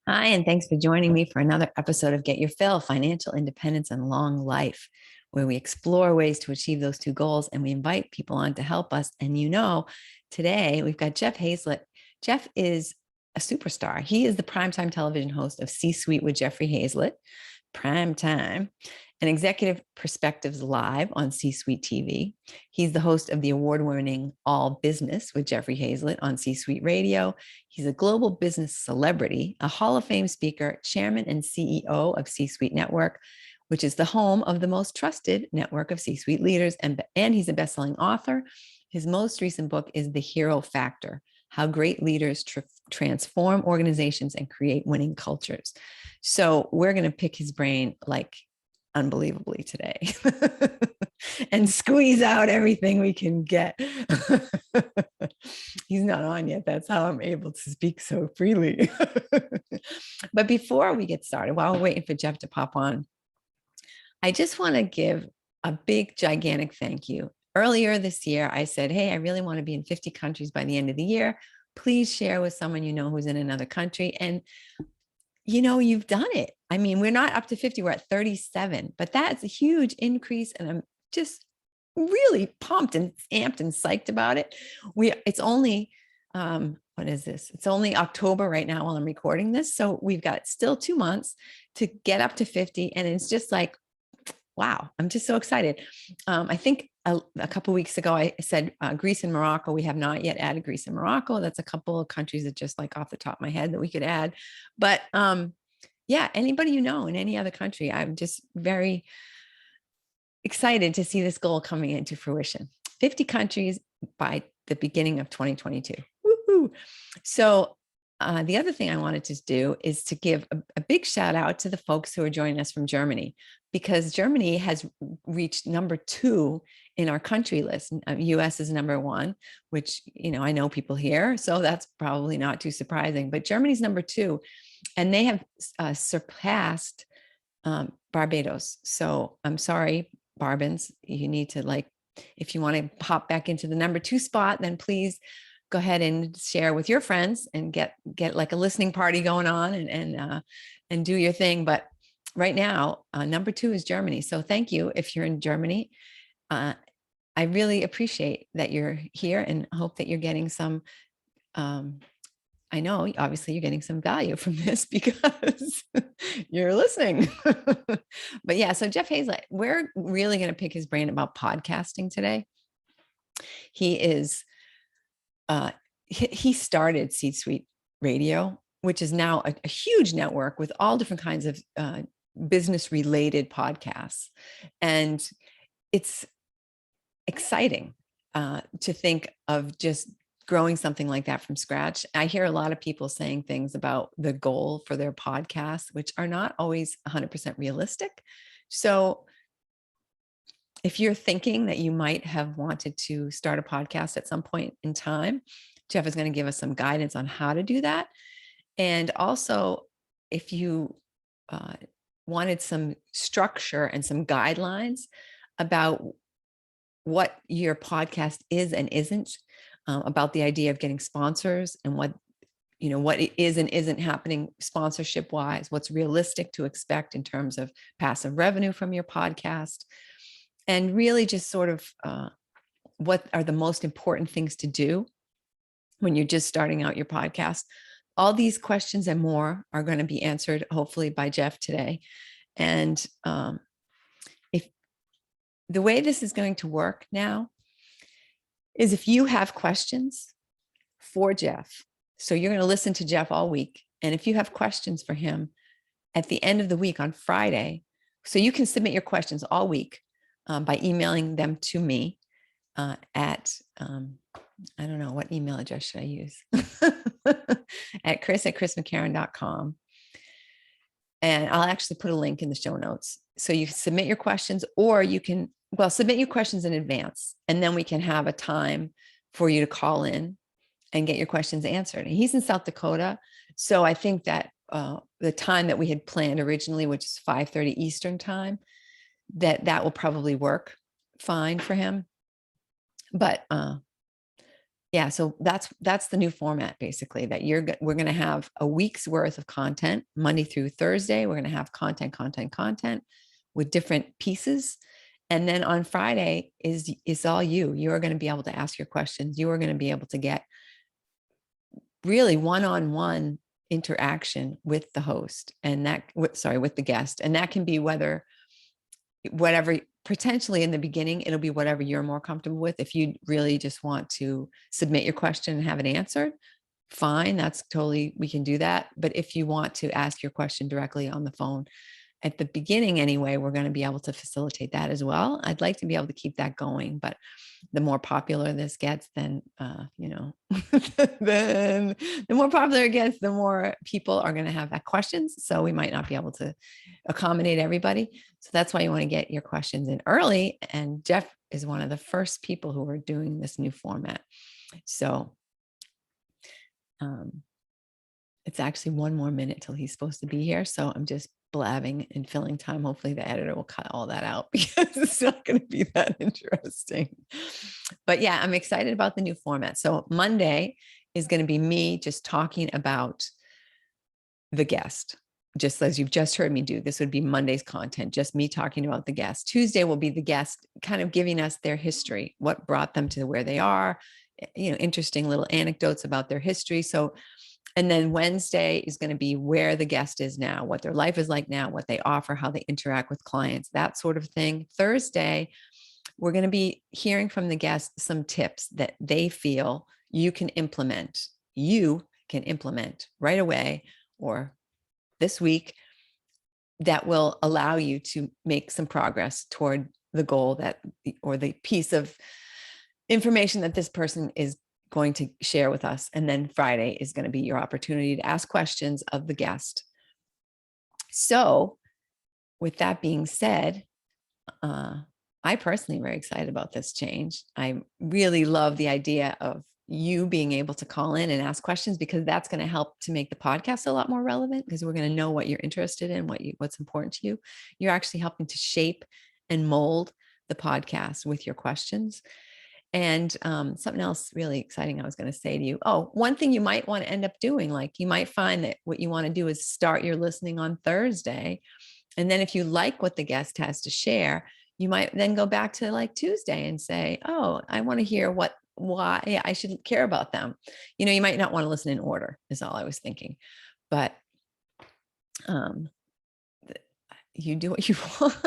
Hi, and thanks for joining me for another episode of Get Your Fill, Financial Independence and Long Life, where we explore ways to achieve those two goals and we invite people on to help us. And today we've got Jeff Hayzlett. Jeff is a superstar. He is the primetime television host of C-Suite with Jeffrey Hayzlett, Primetime, and Executive Perspectives Live on Csuite TV. He's the host of the award-winning All Business with Jeffrey Hayzlett on C-Suite Radio. He's a global business celebrity, a Hall of Fame speaker, chairman and CEO of Csuite Network, which is the home of the most trusted network of C-Suite leaders. And he's a best-selling author. His most recent book is The Hero Factor: How Great Leaders Transform Organizations and Create Winning Cultures. So we're going to pick his brain like unbelievably today and squeeze out everything we can get. He's not on yet. That's how I'm able to speak so freely. But before we get started, while we're waiting for Jeff to pop on, I just want to give a big, gigantic thank you. Earlier this year, I said, hey, I really want to be in 50 countries by the end of the year. Please share with someone you know who's in another country. And you've done it. I mean, we're not up to 50, we're at 37, but that's a huge increase. And I'm just really pumped and amped and psyched about it. It's only, what is this? It's only October right now while I'm recording this. So we've got still 2 months to get up to 50. And it's just like, wow, I'm just so excited. I think a couple of weeks ago, I said Greece and Morocco. We have not yet added Greece and Morocco. That's a couple of countries that just like off the top of my head that we could add. But yeah, anybody in any other country, I'm just very excited to see this goal coming into fruition. 50 countries by the beginning of 2022. Woohoo! So the other thing I wanted to do is to give a big shout out to the folks who are joining us from Germany, because Germany has reached number 2 in our country list. US is number 1, which, I know people here, so that's probably not too surprising, but Germany's number 2, and they have surpassed Barbados. So I'm sorry, Barbans, you need to if you want to pop back into the number 2 spot, then please go ahead and share with your friends and get like a listening party going on and do your thing. But right now, number 2 is Germany. So thank you if you're in Germany. I really appreciate that you're here and hope that you're getting some, I know obviously you're getting some value from this because you're listening. But yeah, so Jeff Hayzlett, we're really going to pick his brain about podcasting today. He started C-Suite Radio, which is now a huge network with all different kinds of business related podcasts. And it's exciting to think of just growing something like that from scratch. I hear a lot of people saying things about the goal for their podcast, which are not always 100% realistic. So if you're thinking that you might have wanted to start a podcast at some point in time, Jeff is going to give us some guidance on how to do that. And also, if you wanted some structure and some guidelines about what your podcast is and isn't, about the idea of getting sponsors and what it is and isn't happening sponsorship wise, what's realistic to expect in terms of passive revenue from your podcast, and really just sort of what are the most important things to do when you're just starting out your podcast. All these questions and more are going to be answered hopefully by Jeff today. And if the way this is going to work now is if you have questions for Jeff, so you're going to listen to Jeff all week. And if you have questions for him at the end of the week on Friday, so you can submit your questions all week by emailing them to me at, I don't know, what email address should I use? At chris@chrismccarron.com. And I'll actually put a link in the show notes. So you submit your questions, or you can, submit your questions in advance, and then we can have a time for you to call in and get your questions answered. And he's in South Dakota. So I think that the time that we had planned originally, which is 5:30 Eastern time, that will probably work fine for him. But Yeah, so that's the new format, basically, that we're going to have a week's worth of content Monday through Thursday. We're going to have content with different pieces. And then on Friday is all you. You are going to be able to ask your questions. You are going to be able to get really one-on-one interaction with the host and with the guest. And that can be whatever, potentially in the beginning, it'll be whatever you're more comfortable with. If you really just want to submit your question and have it answered, fine, we can do that. But if you want to ask your question directly on the phone, at the beginning anyway, we're going to be able to facilitate that as well. I'd like to be able to keep that going, but the more popular this gets, then, then the more popular it gets, the more people are going to have that questions. So we might not be able to accommodate everybody. So that's why you want to get your questions in early. And Jeff is one of the first people who are doing this new format. So it's actually one more minute till he's supposed to be here. So I'm just blabbing and filling time. Hopefully the editor will cut all that out because it's not going to be that interesting. But yeah, I'm excited about the new format. So Monday is going to be me just talking about the guest, just as you've just heard me do. This would be Monday's content, just me talking about the guest. Tuesday will be the guest kind of giving us their history, what brought them to where they are, interesting little anecdotes about their history. So, and then Wednesday is going to be where the guest is now, what their life is like now, what they offer, how they interact with clients, that sort of thing. Thursday, we're going to be hearing from the guest some tips that they feel you can implement right away or this week that will allow you to make some progress toward the goal or the piece of information that this person is going to share with us. And then Friday is going to be your opportunity to ask questions of the guest. So with that being said, I personally am very excited about this change. I really love the idea of you being able to call in and ask questions, because that's going to help to make the podcast a lot more relevant, because we're going to know what you're interested in, what's important to you. You're actually helping to shape and mold the podcast with your questions. And something else really exciting I was going to say to you. Oh, one thing you might want to end up doing, like you might find that what you want to do is start your listening on Thursday. And then if you like what the guest has to share, you might then go back to like Tuesday and say, oh, I want to hear why I should care about them. You might not want to listen in order is all I was thinking, but you do what you want.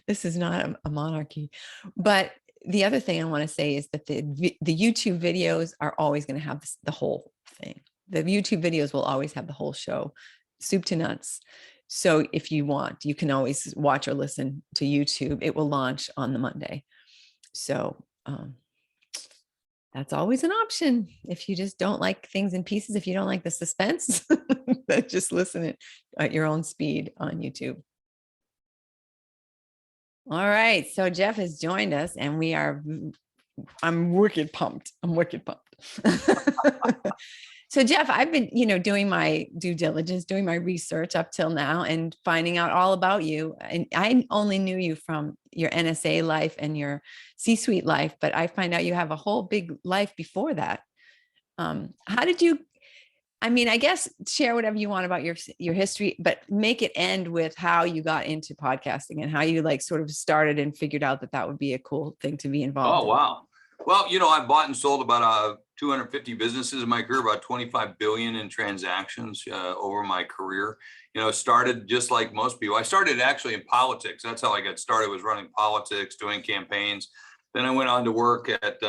This is not a monarchy. But the other thing I want to say is that the YouTube videos are always going to have the whole thing. The YouTube videos will always have the whole show, soup to nuts. So if you want, you can always watch or listen to YouTube. It will launch on the Monday. So that's always an option. If you just don't like things in pieces, if you don't like the suspense, just listen at your own speed on YouTube. All right. So Jeff has joined us and I'm wicked pumped. So Jeff, I've been, doing my due diligence, doing my research up till now and finding out all about you. And I only knew you from your NSA life and your C-suite life, but I find out you have a whole big life before that. How did you, I guess share whatever you want about your history, but make it end with how you got into podcasting and how you sort of started and figured out that would be a cool thing to be involved in. Oh, wow. Well, I bought and sold about 250 businesses in my career, about 25 billion in transactions over my career. Started just like most people. I started actually in politics. That's how I got started, was running politics, doing campaigns. Then I went on to work at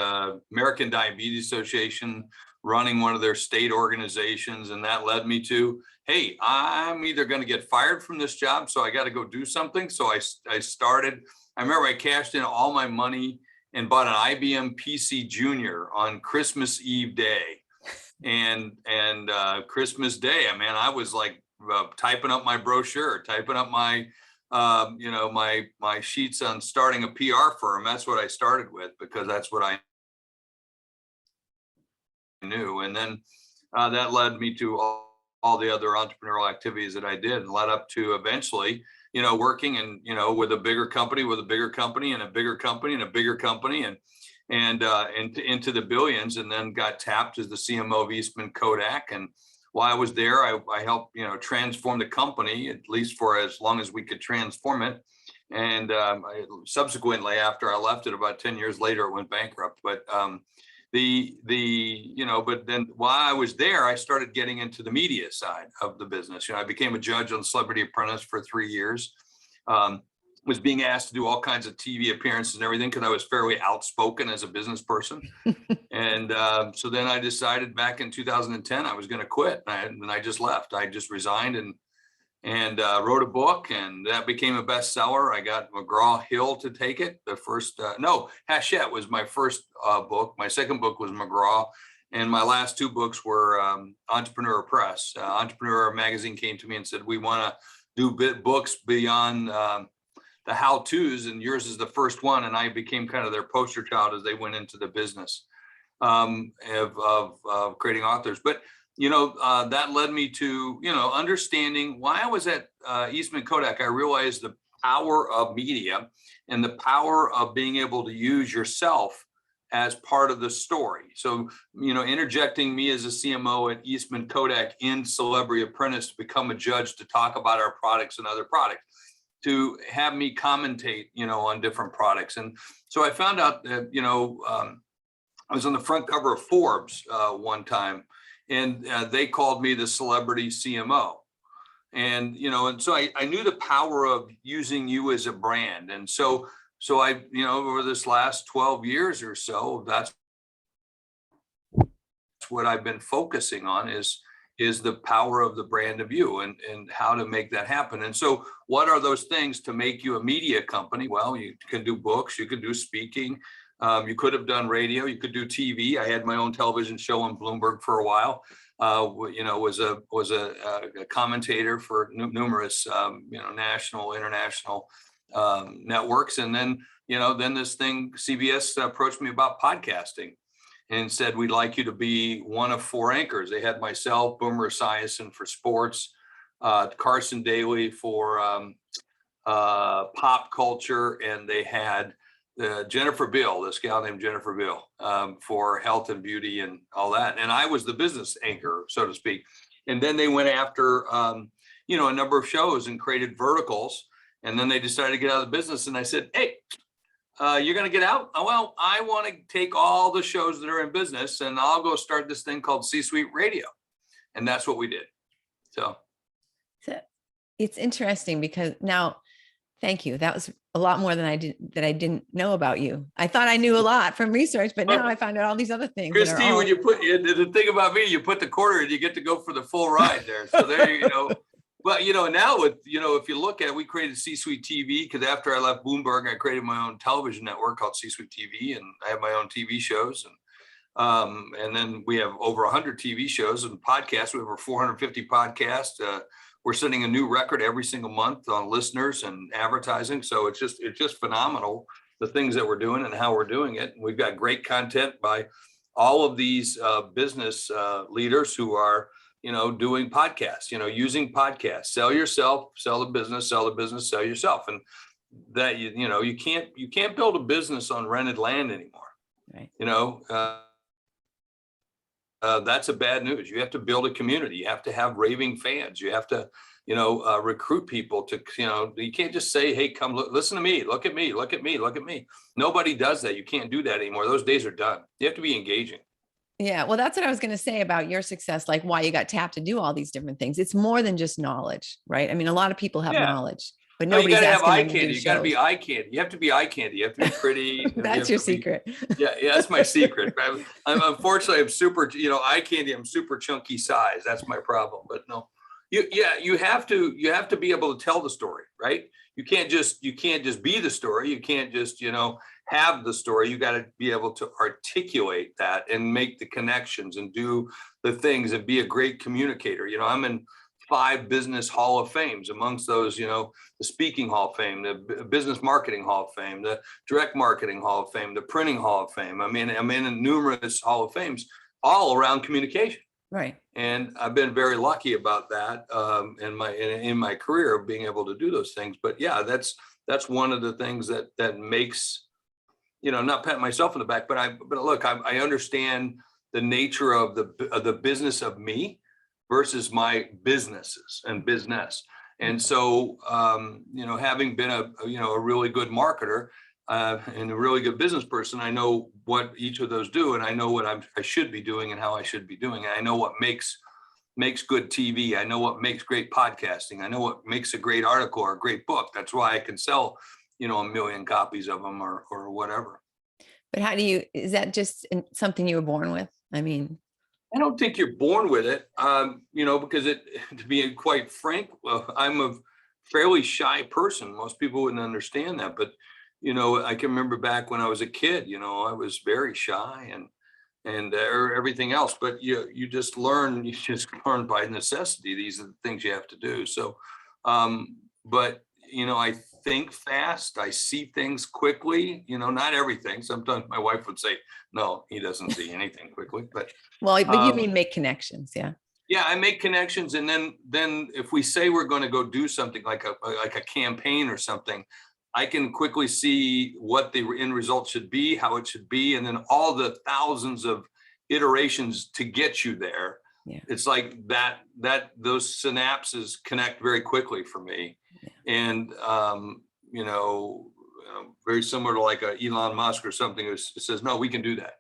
American Diabetes Association, running one of their state organizations. And that led me to, hey, I'm either going to get fired from this job, so I got to go do something. So I started, I remember I cashed in all my money and bought an IBM PC Junior on Christmas Eve day. And Christmas Day, I was like typing up my brochure, typing up my, my sheets on starting a PR firm. That's what I started with, because that's what I knew. And then that led me to all the other entrepreneurial activities that I did, and led up to eventually, working and, with a bigger company, and a bigger company, and a bigger company. And and into the billions, and then got tapped as the CMO of Eastman Kodak. And while I was there, I helped, transform the company, at least for as long as we could transform it. And subsequently, after I left it, about 10 years later, it went bankrupt. But but then while I was there, I started getting into the media side of the business. I became a judge on Celebrity Apprentice for 3 years. Was being asked to do all kinds of TV appearances and everything because I was fairly outspoken as a business person. And so then I decided back in 2010 I was going to quit, and I just left. I just resigned and wrote a book, and that became a bestseller. I got McGraw-Hill to take it. The first, Hachette was my first book. My second book was McGraw, and my last 2 books were Entrepreneurial Press. Entrepreneurial magazine came to me and said, we want to do books beyond the how-tos, and yours is the first one. And I became kind of their poster child as they went into the business of creating authors. But that led me to, understanding why I was at Eastman Kodak. I realized the power of media and the power of being able to use yourself as part of the story. So, interjecting me as a CMO at Eastman Kodak in Celebrity Apprentice to become a judge to talk about our products and other products, to have me commentate, on different products. And so I found out that, I was on the front cover of Forbes one time, and they called me the celebrity CMO. And, and so I knew the power of using you as a brand. And so I, over this last 12 years or so, that's what I've been focusing on is the power of the brand of you and how to make that happen. And so what are those things to make you a media company? Well, you can do books, you can do speaking, you could have done radio, you could do TV. I had my own television show on Bloomberg for a while. Was a commentator for numerous, national, international networks. And then, then this thing, CBS approached me about podcasting and said, we'd like you to be one of 4 anchors. They had myself, Boomer Esiason for sports, Carson Daly for pop culture, and they had Jennifer Bill, this gal named Jennifer Bill, for health and beauty and all that. And I was the business anchor, so to speak. And then they went after, a number of shows and created verticals. And then they decided to get out of the business. And I said, hey, you're going to get out? Oh, well, I want to take all the shows that are in business and I'll go start this thing called Csuite Radio. And that's what we did. So it's interesting because now, thank you. That was a lot more than I didn't know about you. I thought I knew a lot from research, but now I found out all these other things. Christy, when you put the thing about me, you put the quarter and you get to go for the full ride there. So there you go. Well, now with, if you look at it, we created Csuite TV because after I left Bloomberg, I created my own television network called Csuite TV, and I have my own TV shows. And then we have over 100 TV shows and podcasts. We have over 450 podcasts. We're setting a new record every single month on listeners and advertising. So it's just phenomenal, the things that we're doing and how we're doing it. We've got great content by all of these business leaders who are, doing podcasts, using podcasts. Sell yourself, sell the business, sell yourself. And that, you can't build a business on rented land anymore. Right. That's a bad news. You have to build a community. You have to have raving fans. You have to, recruit people to, you can't just say, hey, come listen to me. Look at me. Look at me. Look at me. Nobody does that. You can't do that anymore. Those days are done. You have to be engaging. Yeah. Well, that's what I was going to say about your success, like why you got tapped to do all these different things. It's more than just knowledge, right? I mean, a lot of people have knowledge, but nobody's asking. You got to have eye them candy. You got to be eye candy. You have to be eye candy. You have to be pretty. That's your secret. Yeah, that's my secret. Unfortunately, I'm super, eye candy. I'm super chunky size. That's my problem. But no, you have to be able to tell the story, right? You can't just be the story. You can't just, have the story. You got to be able to articulate that and make the connections and do the things and be a great communicator. I'm in 5 business Hall of Fames. Amongst those, the Speaking Hall of Fame, the Business Marketing Hall of Fame, the Direct Marketing Hall of Fame, the Printing Hall of Fame. I mean, I'm in numerous Hall of Fames all around communication. Right. And I've been very lucky about that in my career of being able to do those things. But yeah, that's one of the things that makes not patting myself on the back, but look, I understand the nature of the business of me versus my businesses and business. And so, having been a really good marketer and a really good business person, I know what each of those do, and I know what I should be doing and how I should be doing. And I know what makes good TV. I know what makes great podcasting. I know what makes a great article or a great book. That's why I can sell, 1 million copies of them or whatever. But is that just something you were born with? I mean, I don't think you're born with it, because to be quite frank, I'm a fairly shy person. Most people wouldn't understand that, but, I can remember back when I was a kid, I was very shy and everything else, but you just learn by necessity. These are the things you have to do. So, but, I think fast, I see things quickly, not everything. Sometimes my wife would say, no, he doesn't see anything quickly, but you mean make connections. Yeah. Yeah, I make connections. And then if we say we're going to go do something like a campaign or something, I can quickly see what the end result should be, how it should be, and then all the thousands of iterations to get you there. Yeah. It's like that those synapses connect very quickly for me. Yeah. And very similar to like a Elon Musk or something who says, no, we can do that.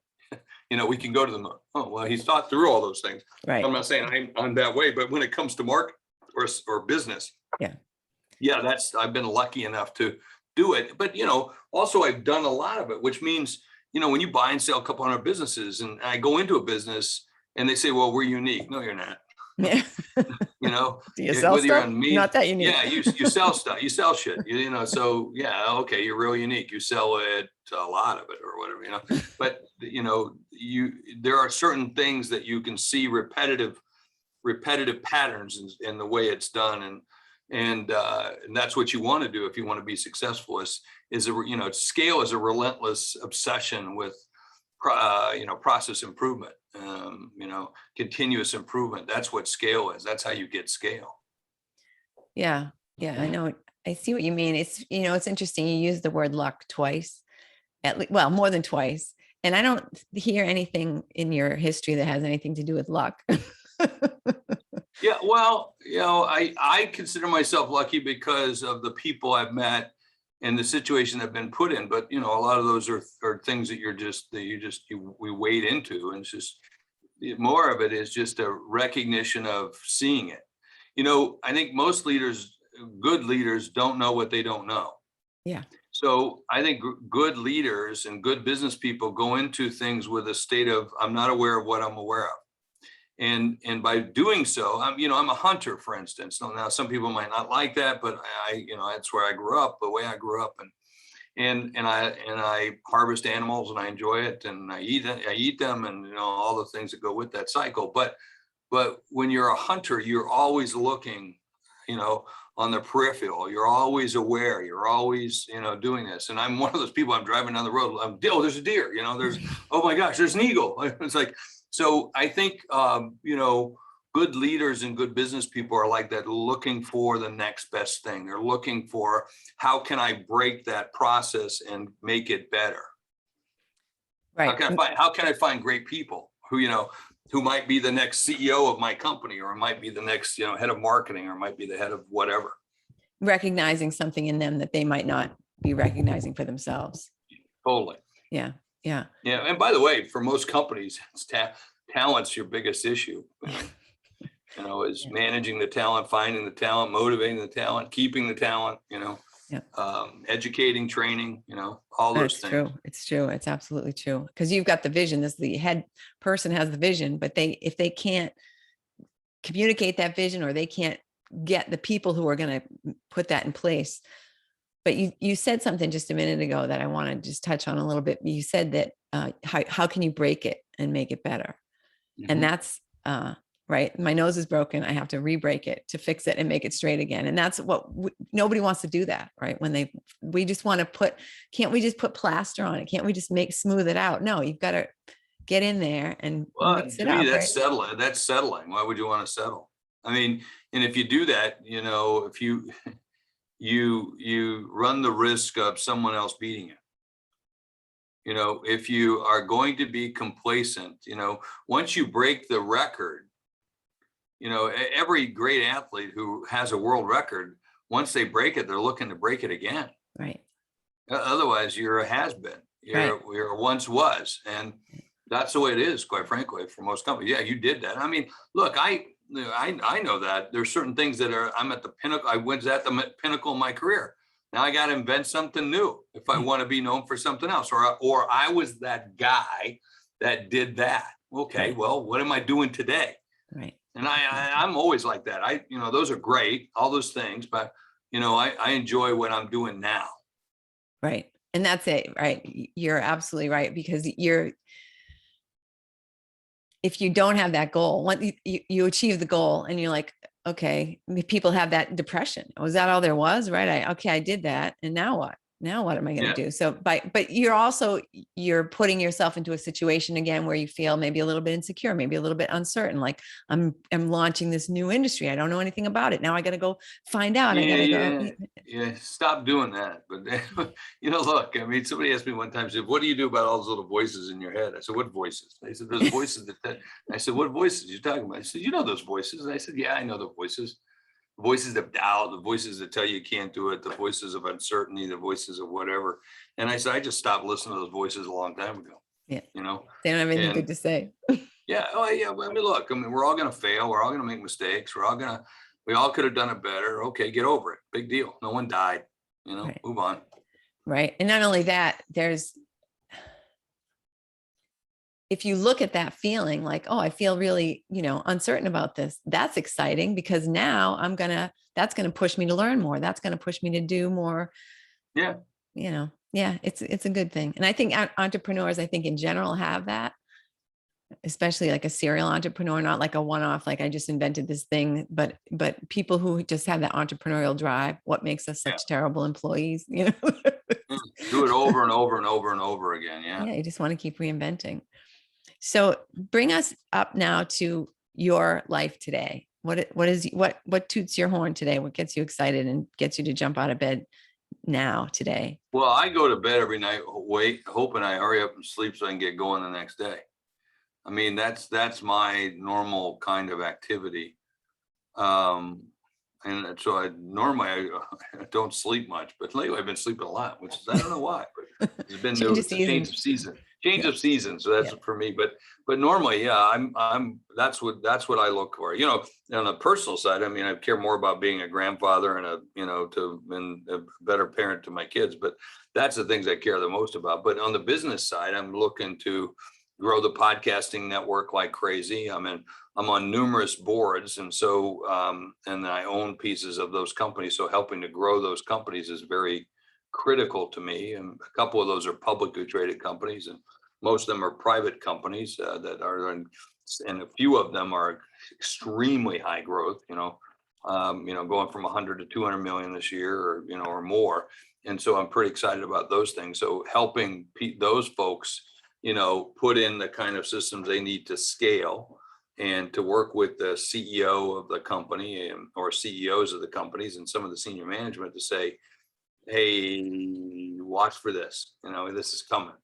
We can go to the moon. Oh, well, he's thought through all those things. Right. I'm not saying I'm that way, but when it comes to market or business, I've been lucky enough to do it. But, also I've done a lot of it, which means, when you buy and sell a couple hundred businesses and I go into a business and they say, well, we're unique. No, you're not. Yeah. Do you sell stuff? Not that unique. Yeah, you sell stuff. You sell shit. So yeah, okay, you're real unique. You sell it, a lot of it, or whatever. But there are certain things that you can see repetitive patterns in the way it's done, and that's what you want to do if you want to be successful. Scale is a relentless obsession with process improvement. Continuous improvement. That's what scale is. That's how you get scale. Yeah. I know. I see what you mean. It's, it's interesting. You use the word luck twice, more than twice. And I don't hear anything in your history that has anything to do with luck. Yeah. Well, I consider myself lucky because of the people I've met and the situation I've been put in. But, a lot of those are things that we wade into. And it's just more of it is just a recognition of seeing it. I think most good leaders don't know what they don't know. Yeah. So I think good leaders and good business people go into things with a state of, I'm not aware of what I'm aware of. And by doing so, I'm a hunter, for instance. So now some people might not like that, but that's where I grew up, the way I grew up, and I harvest animals and I enjoy it and I eat them and all the things that go with that cycle. But when you're a hunter, you're always looking, on the peripheral. You're always aware. You're always, doing this. And I'm one of those people. I'm driving down the road. There's a deer. There's oh my gosh, there's an eagle. It's like. So I think, good leaders and good business people are like that, looking for the next best thing. They're looking for, how can I break that process and make it better? Right. How can I find great people who might be the next CEO of my company, or might be the next, head of marketing, or might be the head of whatever. Recognizing something in them that they might not be recognizing for themselves. Totally. Yeah. Yeah. And by the way, for most companies, talent's your biggest issue. Is managing the talent, finding the talent, motivating the talent, keeping the talent. Educating, training. All those things. True. It's true. It's absolutely true. Because you've got the vision. The head person has the vision, but if they can't communicate that vision, or they can't get the people who are going to put that in place. But you said something just a minute ago that I want to just touch on a little bit. You said that how can you break it and make it better? Mm-hmm. And that's right. My nose is broken. I have to re-break it to fix it and make it straight again. And that's what nobody wants to do that, right? We just want to can't we just put plaster on it? Can't we just smooth it out? No, you've got to get in there and mix it up. That's settling. That's settling. Why would you want to settle? And if you do that, if you run the risk of someone else beating you. You know, if you are going to be complacent, you know, once you break the record, you know, every great athlete who has a world record, once they break it, they're looking to break it again. Right. Otherwise, you're a has-been. You're a once was, and that's the way it is, quite frankly, for most companies. Yeah, you did that. I mean, look, I know that there's certain things that I'm at the pinnacle. I was at the pinnacle of my career. Now I got to invent something new if I want to be known for something else, or I was that guy that did that. Okay, well, what am I doing today? Right. And I'm always like that. You know, those are great, all those things, but you know, I enjoy what I'm doing now. Right. And that's it, right? You're absolutely right, because if you don't have that goal, once you achieve the goal and you're like, okay, people have that depression. Was that all there was? Right. I did that. And now what? Now what am I going to do? So but you're putting yourself into a situation again where you feel maybe a little bit insecure, maybe a little bit uncertain. Like I'm launching this new industry. I don't know anything about it. Now I got to go find out. Yeah. Stop doing that. But you know, look, I mean, somebody asked me one time, said, what do you do about all those little voices in your head? I said, what voices? They said, there's voices I said, what voices are you talking about? I said, you know those voices. And I said, yeah, I know the voices. Voices of doubt, the voices that tell you can't do it, the voices of uncertainty, the voices of whatever. And I said, I just stopped listening to those voices a long time ago. Yeah. You know, they don't have anything good to say. Yeah. Oh, yeah. I mean, look, I mean, we're all going to fail. We're all going to make mistakes. We all could have done it better. Okay. Get over it. Big deal. No one died, you know, move on. Right. And not only that, if you look at that feeling like, oh, I feel really, you know, uncertain about this, that's exciting, because now that's going to push me to learn more. That's going to push me to do more. Yeah. You know, yeah, it's a good thing. And I think entrepreneurs, I think in general have that, especially like a serial entrepreneur, not like a one-off, like I just invented this thing, but people who just have that entrepreneurial drive. What makes us such terrible employees, you know? Do it over and over and over and over again. Yeah. Yeah. You just want to keep reinventing. So bring us up now to your life today. What toots your horn today? What gets you excited and gets you to jump out of bed now today? Well, I go to bed every night, hoping I hurry up and sleep so I can get going the next day. I mean, that's my normal kind of activity. And so I don't sleep much, but lately I've been sleeping a lot, which is, I don't know why, but it's been change of season. So that's for me. But normally, yeah, that's what I look for. You know, on the personal side, I mean, I care more about being a grandfather and a better parent to my kids. But that's the things I care the most about. But on the business side, I'm looking to grow the podcasting network like crazy. I'm on numerous boards, and so and I own pieces of those companies. So helping to grow those companies is very critical to me. And a couple of those are publicly traded companies, and most of them are private companies that are, and a few of them are extremely high growth. Going from 100 to 200 million this year, or more. And so I'm pretty excited about those things. So helping those folks, put in the kind of systems they need to scale, and to work with the CEO of the company or CEOs of the companies and some of the senior management to say, hey, watch for this, this is coming.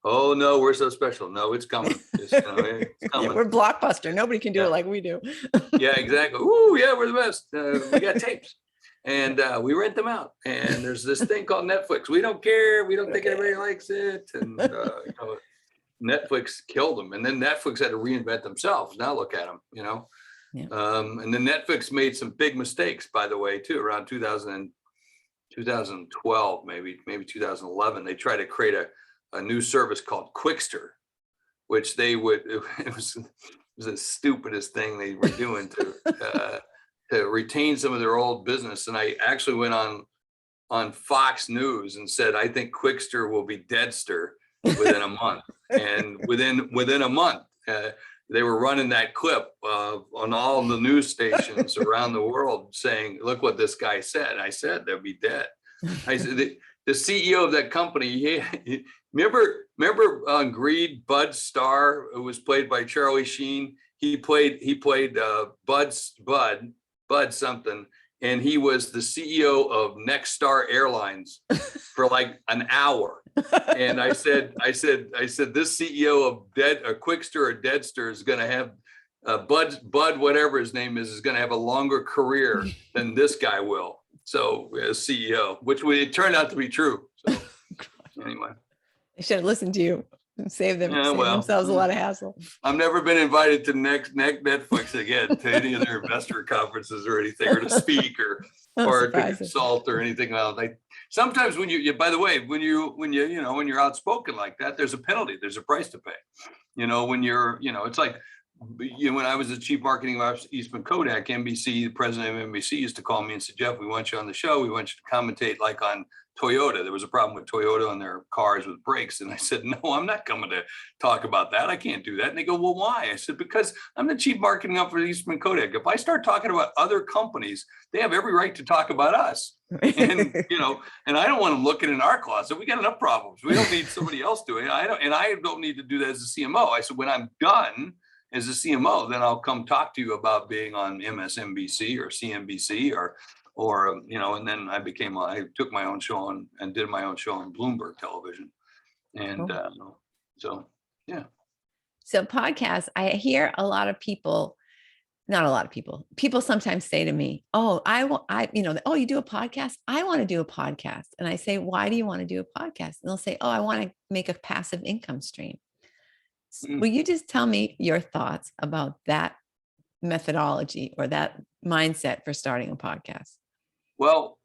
Oh no, we're so special. No, it's coming. It's coming. Yeah, we're blockbuster. Nobody can do it like we do. Yeah, exactly. Ooh, yeah, we're the best. We got tapes. And we rent them out. And there's this thing called Netflix. We don't care. We don't think anybody likes it. And Netflix killed them, and then Netflix had to reinvent themselves. Now look at them, Yeah. And then Netflix made some big mistakes, by the way, too. Around 2012, maybe 2011, they tried to create a new service called Quickster, which it was the stupidest thing they were doing to retain some of their old business. And I actually went on Fox News and said, I think Quickster will be deadster within a month. And within a month, they were running that clip on all the news stations around the world saying, look what this guy said. I said they'll be dead. I said, the CEO of that company, remember on Greed, Bud Starr, who was played by Charlie Sheen. He played Bud something and he was the CEO of Next Star Airlines for like an hour. And I said, this CEO of Quickster or Deadster is going to have Bud, whatever his name is going to have a longer career than this guy will. So as CEO, which it turned out to be true. So anyway, they should have listened to you and save themselves a lot of hassle. I've never been invited to Netflix again to any of their investor conferences or anything, or to speak or to consult or anything else. Like sometimes when by the way, when you're outspoken like that, there's a penalty, there's a price to pay. When you're, it's like, when I was the chief marketing officer Eastman Kodak, NBC, the president of NBC used to call me and say, Jeff, we want you on the show. We want you to commentate like on Toyota. There was a problem with Toyota on their cars with brakes. And I said, no, I'm not coming to talk about that. I can't do that. And they go, well, why? I said, because I'm the chief marketing officer at Eastman Kodak. If I start talking about other companies, they have every right to talk about us. And, and I don't want them looking in our closet. We got enough problems. We don't need somebody else doing it. I don't need to do that as a CMO. I said, when I'm done as a CMO, then I'll come talk to you about being on MSNBC or CNBC or and then I took my own show and did my own show on Bloomberg Television. And so podcasts, I hear a lot of people, not a lot of people sometimes say to me, oh, you do a podcast? I want to do a podcast. And I say, why do you want to do a podcast? And they'll say, oh, I want to make a passive income stream. Will you just tell me your thoughts about that methodology or that mindset for starting a podcast? Well,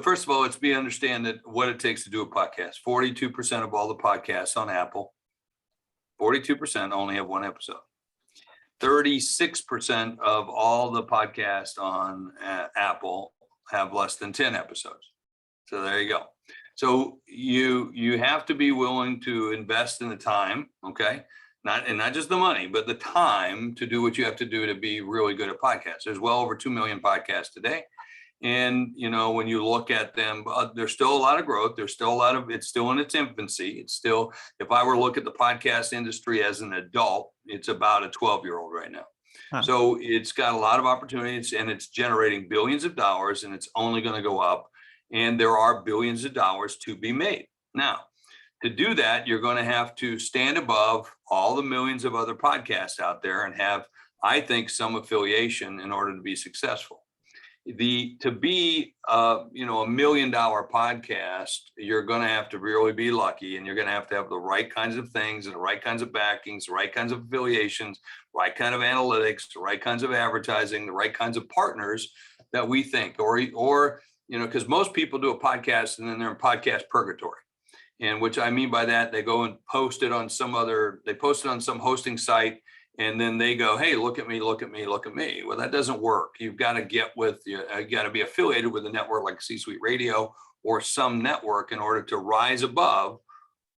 first of all, let's understand that what it takes to do a podcast. 42% of all the podcasts on Apple, 42% only have one episode. 36% of all the podcasts on Apple have less than 10 episodes. So there you go. So you have to be willing to invest in the time, okay? Not just the money, but the time to do what you have to do to be really good at podcasts. There's well over 2 million podcasts today. And, when you look at them, there's still a lot of growth. There's still it's still in its infancy. It's still, if I were to look at the podcast industry as an adult, it's about a 12-year-old right now. Huh. So it's got a lot of opportunities and it's generating billions of dollars and it's only going to go up. And there are billions of dollars to be made. Now, to do that, you're going to have to stand above all the millions of other podcasts out there and have, I think, some affiliation in order to be successful. To be $1 million podcast, you're going to have to really be lucky, and you're going to have the right kinds of things and the right kinds of backings, the right kinds of affiliations, right kind of analytics, the right kinds of advertising, the right kinds of partners that we think, or because most people do a podcast and then they're in podcast purgatory. And which I mean by that, they go and post it on some hosting site. And then they go, hey, look at me, look at me, look at me. Well, that doesn't work. You've got to you got to be affiliated with a network like Csuite Radio or some network in order to rise above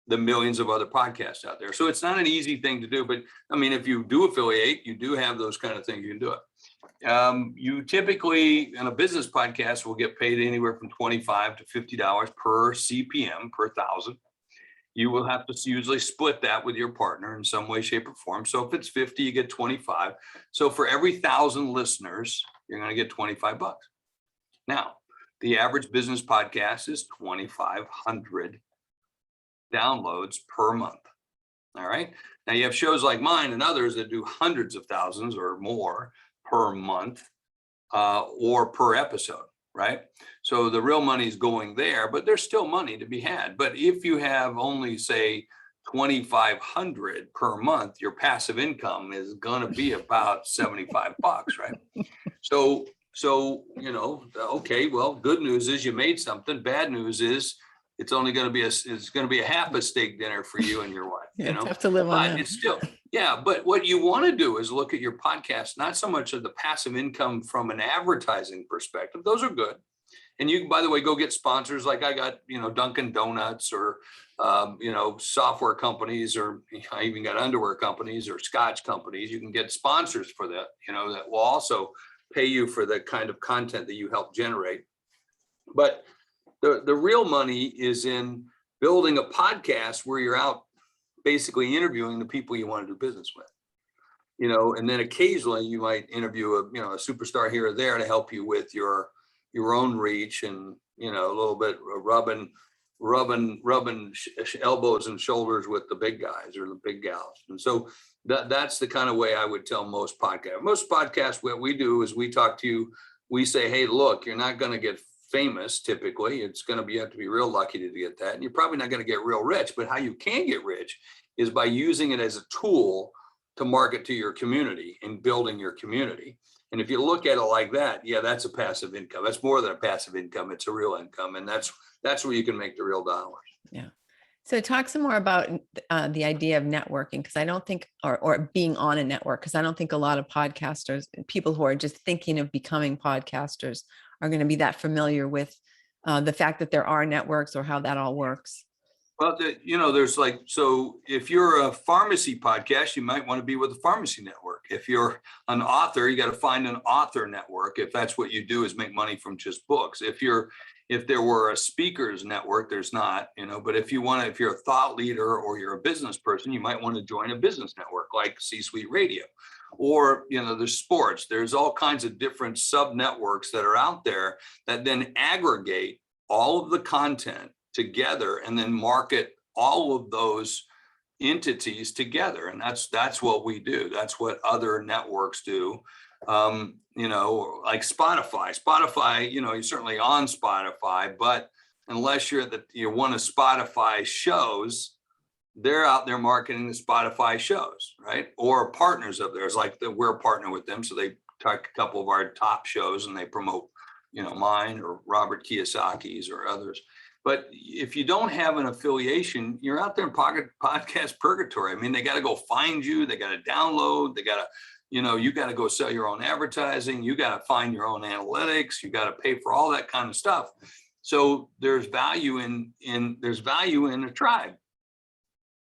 the millions of other podcasts out there. So it's not an easy thing to do. But I mean, if you do affiliate, you do have those kind of things, you can do it. You typically, in a business podcast, will get paid anywhere from $25 to $50 per CPM, per thousand. You will have to usually split that with your partner in some way, shape, or form. So if it's 50, you get 25. So for every 1,000 listeners, you're going to get $25. Now, the average business podcast is 2,500 downloads per month. All right. Now you have shows like mine and others that do hundreds of thousands or more per month or per episode. Right. So the real money is going there, but there's still money to be had. But if you have only, say, 2,500 per month, your passive income is going to be about $75, right? So, okay, well, good news is you made something. Bad news is it's only going to be a half a steak dinner for you and your wife. Have to live on that. It's still, but what you want to do is look at your podcast, not so much of the passive income from an advertising perspective. Those are good. And you can, by the way, go get sponsors like I got, Dunkin' Donuts or, software companies, or I even got underwear companies or scotch companies. You can get sponsors for that, that will also pay you for the kind of content that you help generate. But the real money is in building a podcast where you're out basically interviewing the people you want to do business with, and then occasionally you might interview a superstar here or there to help you with your your own reach and, you know, a little bit rubbing elbows and shoulders with the big guys or the big gals. And so that's the kind of way I would tell most podcasts. Most podcasts, what we do is we talk to you, we say, hey, look, you're not going to get famous typically. It's going to be, you have to be real lucky to get that. And you're probably not going to get real rich, but how you can get rich is by using it as a tool to market to your community and building your community. And if you look at it like that, yeah, that's a passive income. That's more than a passive income. It's a real income. And that's where you can make the real dollars. Yeah. So talk some more about the idea of networking, because I don't think, or being on a network, because I don't think a lot of podcasters, people who are just thinking of becoming podcasters, are going to be that familiar with the fact that there are networks or how that all works. Well, you know, there's like, so if you're a pharmacy podcast, you might want to be with the pharmacy network. If you're an author, you got to find an author network. If that's what you do, is make money from just books. If there were a speakers network, there's not, you know, but if you're a thought leader or you're a business person, you might want to join a business network like Csuite Radio, or, you know, there's sports, there's all kinds of different sub networks that are out there that then aggregate all of the content together and then market all of those entities together. And that's what we do. That's what other networks do. You know, like Spotify, you know, you're certainly on Spotify, but unless you're one of Spotify's shows, they're out there marketing the Spotify shows, right? Or partners of theirs, like we're a partner with them. So they take a couple of our top shows and they promote, you know, mine or Robert Kiyosaki's or others. But if you don't have an affiliation, you're out there in podcast purgatory. I mean, they got to go find you. They got to download. They got to, you know, you got to go sell your own advertising. You got to find your own analytics. You got to pay for all that kind of stuff. So there's value in a tribe.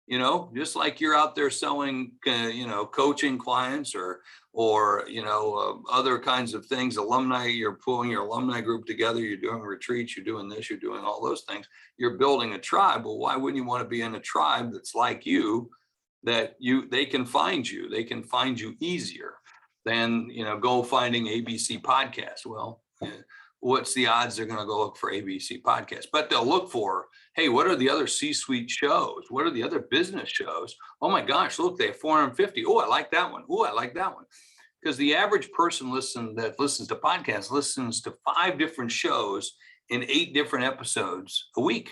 You know, just like you're out there selling, you know, coaching clients or you know, other kinds of things, alumni, you're pulling your alumni group together, you're doing retreats, you're doing this, you're doing all those things, you're building a tribe. Well, why wouldn't you want to be in a tribe that's like you, that they can find you easier than, you know, go finding ABC podcasts? Well, what's the odds they're going to go look for ABC podcasts? But they'll look for, hey, what are the other C-suite shows? What are the other business shows? Oh my gosh, look, they have 450. Oh, I like that one. Oh, I like that one. Because the average person that listens to podcasts listens to 5 different shows in 8 different episodes a week.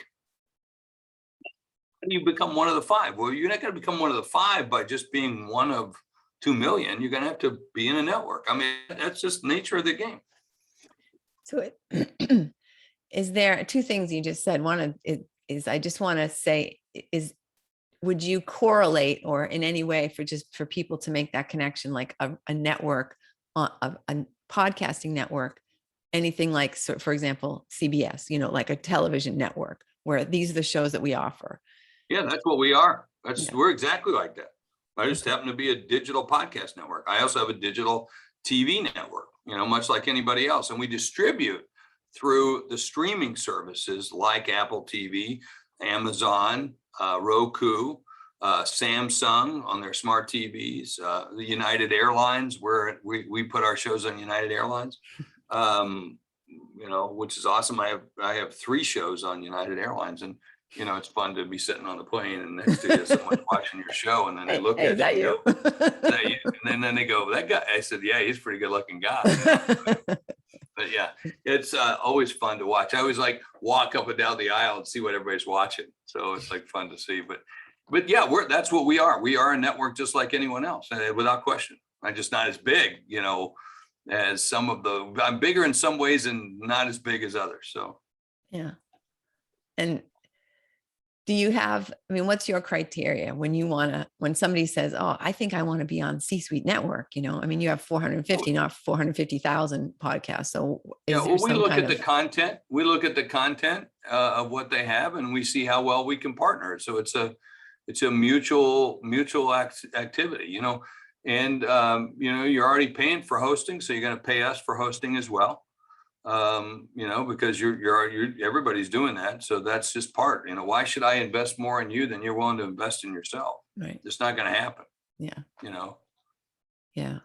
And you become one of the 5. Well, you're not going to become one of the 5 by just being one of 2 million. You're going to have to be in a network. I mean, that's just the nature of the game. So is there 2 things you just said? One is I just want to say would you correlate or in any way for people to make that connection, like a network, a podcasting network, anything like, so for example, CBS, you know, like a television network where these are the shows that we offer? Yeah, that's what we are. Yeah. We're exactly like that. I just happen to be a digital podcast network. I also have a digital TV network, you know, much like anybody else. And we distribute through the streaming services like Apple TV, Amazon, Roku, Samsung on their smart TVs, the United Airlines, where we put our shows on United Airlines, you know, which is awesome. I have 3 shows on United Airlines, and you know, it's fun to be sitting on the plane and next to you, someone watching your show, and then they look at you. And then they go, that guy. I said, yeah, he's a pretty good looking guy. But yeah, it's always fun to watch. I always like walk up and down the aisle and see what everybody's watching. So it's like fun to see. But yeah, that's what we are. We are a network just like anyone else, without question. I'm just not as big, you know, as some of I'm bigger in some ways and not as big as others. So yeah. And do you have, I mean, what's your criteria when somebody says, oh, I think I want to be on Csuite Network, you know, I mean, you have 450, not 450,000 podcasts. So yeah, well, we look at the content. We look at the content of what they have, and we see how well we can partner. So it's a mutual activity, you know, and you know, you're already paying for hosting, so you're going to pay us for hosting as well. You know, because everybody's doing that. So that's just part, you know, why should I invest more in you than you're willing to invest in yourself? Right. It's not going to happen. Yeah. You know? Yeah.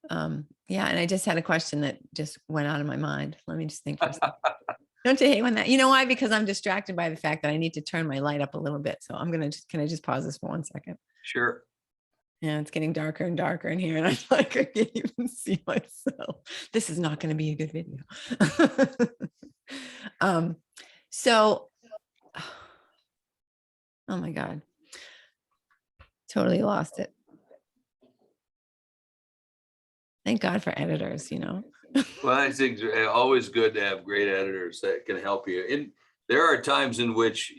Yeah. And I just had a question that just went out of my mind. Let me just think for a second. Don't you hate when that, you know why? Because I'm distracted by the fact that I need to turn my light up a little bit. So can I just pause this for 1 second? Sure. Yeah, it's getting darker and darker in here. And I'm like, I can't even see myself. This is not going to be a good video. So, oh my God, totally lost it. Thank God for editors, Well, I think it's always good to have great editors that can help you. And there are times in which,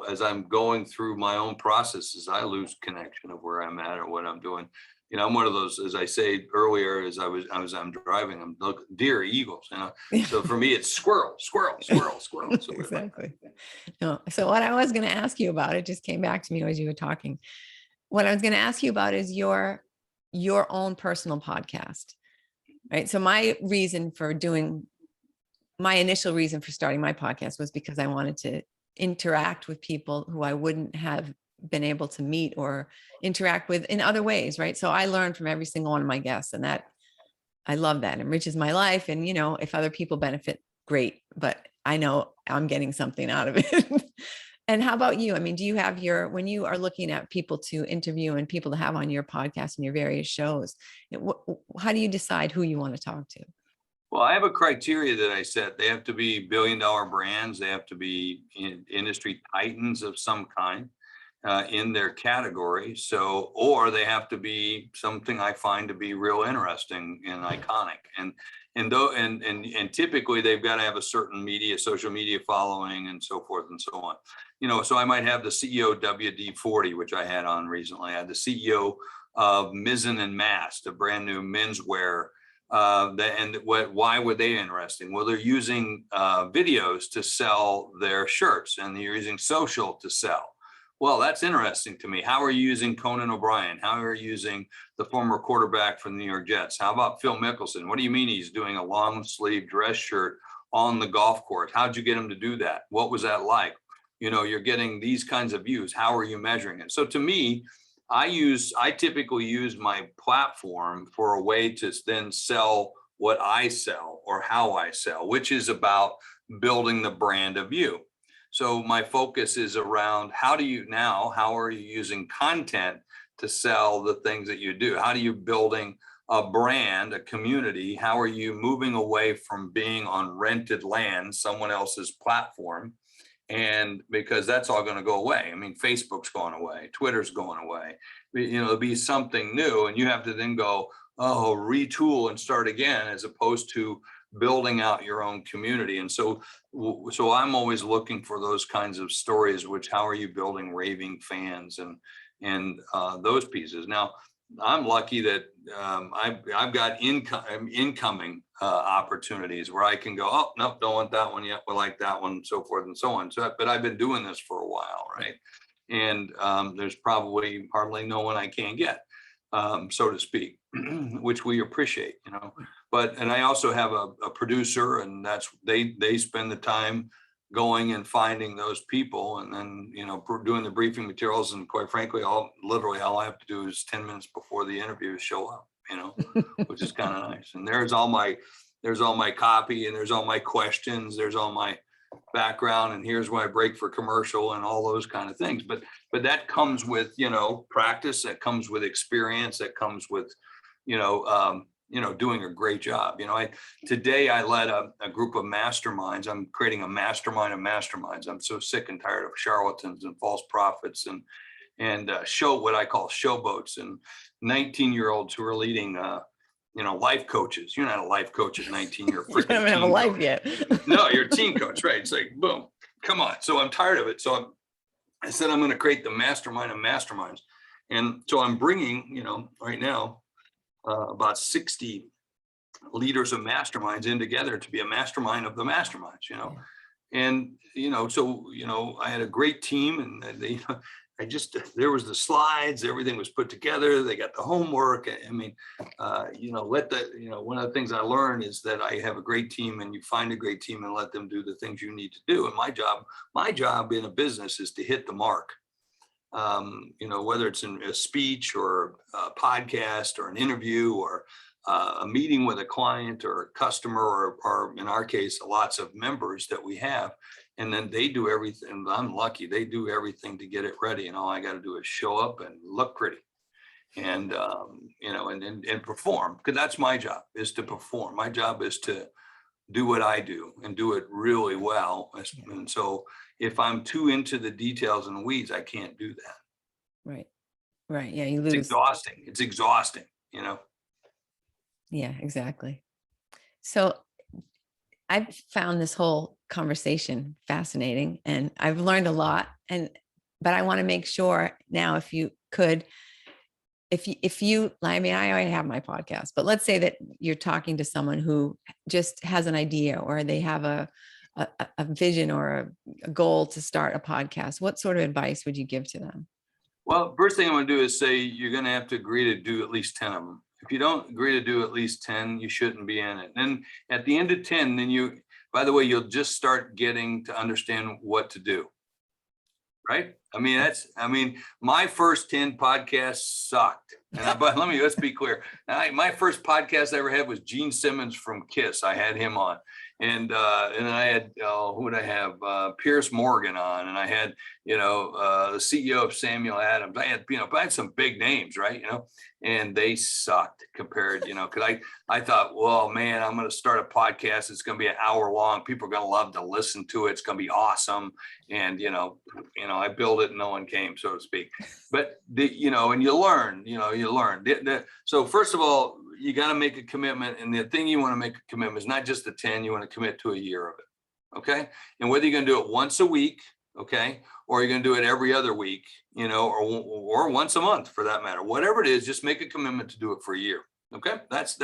as I'm going through my own processes, I lose connection of where I'm at or what I'm doing. I'm one of those, as I say earlier, I'm driving, I'm looking deer, eagles, So for me, it's squirrel, squirrel, squirrel, squirrel. So exactly. No. So what I was going to ask you about, it just came back to me as you were talking. What I was going to ask you about is your own personal podcast, right? So my initial reason for starting my podcast was because I wanted to interact with people who I wouldn't have been able to meet or interact with in other ways, right? So I learned from every single one of my guests, and that I love that. It enriches my life. And, if other people benefit, great, but I know I'm getting something out of it. And how about you? I mean, do you have when you are looking at people to interview and people to have on your podcast and your various shows, how do you decide who you want to talk to? Well, I have a criteria that I set. They have to be billion-dollar brands. They have to be industry titans of some kind in their category. So, or they have to be something I find to be real interesting and iconic. And typically they've got to have a certain social media following and so forth and so on. So I might have the CEO of WD-40, which I had on recently. I had the CEO of Mizzen and Mast, a brand new menswear. Why were they interesting? Well, they're using videos to sell their shirts, and they're using social to sell. Well, that's interesting to me. How are you using Conan O'Brien? How are you using the former quarterback for the New York Jets? How about Phil Mickelson? What do you mean he's doing a long sleeve dress shirt on the golf course? How'd you get him to do that? What was that like? You're getting these kinds of views. How are you measuring it? So to me, I typically use my platform for a way to then sell what I sell or how I sell, which is about building the brand of you. So my focus is around how are you using content to sell the things that you do? How are you building a brand, a community? How are you moving away from being on rented land, someone else's platform? And because that's all going to go away. I mean, Facebook's going away, Twitter's going away. It'll be something new, and you have to then go, retool and start again, as opposed to building out your own community. And so I'm always looking for those kinds of stories, how are you building raving fans and those pieces. Now, I'm lucky that I've got incoming opportunities where I can go, oh, no, don't want that one yet. We like that one, so forth and so on. But I've been doing this for a while, right? And there's probably hardly no one I can't get, so to speak, which we appreciate, and I also have a producer, and they spend the time going and finding those people, and then doing the briefing materials. And quite frankly, all I have to do is 10 minutes before the interview show up, which is kind of nice. And there's all my copy, and there's all my questions, there's all my background, and here's where I break for commercial and all those kind of things. But that comes with practice, that comes with experience, that comes with doing a great job. Today I led a group of masterminds. I'm creating a mastermind of masterminds. I'm so sick and tired of charlatans and false prophets and what I call showboats, and 19-year-olds who are leading life coaches. You're not a life coach at 19. You're a freaking I don't have a life yet. No, you're a teen coach, right? It's like, boom, come on. So I'm tired of it. So I said, I'm going to create the mastermind of masterminds. And so I'm bringing, right now, about 60 leaders of masterminds in together to be a mastermind of the masterminds, And, I had a great team, and there was the slides, everything was put together. They got the homework. I mean, one of the things I learned is that I have a great team, and you find a great team and let them do the things you need to do. And my job in a business is to hit the mark. Whether it's in a speech or a podcast or an interview or a meeting with a client or a customer, or in our case, lots of members that we have. And then they do everything. I'm lucky. They do everything to get it ready. And all I got to do is show up and look pretty. And, and perform, because that's my job, is to perform. My job is to do what I do and do it really well. And so if I'm too into the details and weeds, I can't do that. Right. Right. Yeah. You It's lose. exhausting. It's exhausting, Yeah, exactly. So I've found this whole conversation fascinating, and I've learned a lot. But I want to make sure now, if you could, I mean, I already have my podcast, but let's say that you're talking to someone who just has an idea, or they have a vision or a goal to start a podcast. What sort of advice would you give to them? Well, first thing I'm going to do is say you're going to have to agree to do at least 10 of them. If you don't agree to do at least 10, you shouldn't be in it. And then at the end of 10, then by the way, you'll just start getting to understand what to do. Right? I mean, my first 10 podcasts sucked. But let's be clear. My first podcast I ever had was Gene Simmons from Kiss. I had him on. And I had, who would I have? Pierce Morgan on. And I had, the CEO of Samuel Adams. I had some big names, right? And they sucked compared, because I thought, well, man, I'm going to start a podcast. It's going to be an hour long. People are going to love to listen to it. It's going to be awesome. And, I built it and no one came, so to speak. But, and you learn. So first of all, you got to make a commitment. And the thing you want to make a commitment is not just the 10, you want to commit to a year of it. Okay. And whether you're going to do it once a week, okay, or you're going to do it every other week, or once a month for that matter, whatever it is, just make a commitment to do it for a year. Okay. That's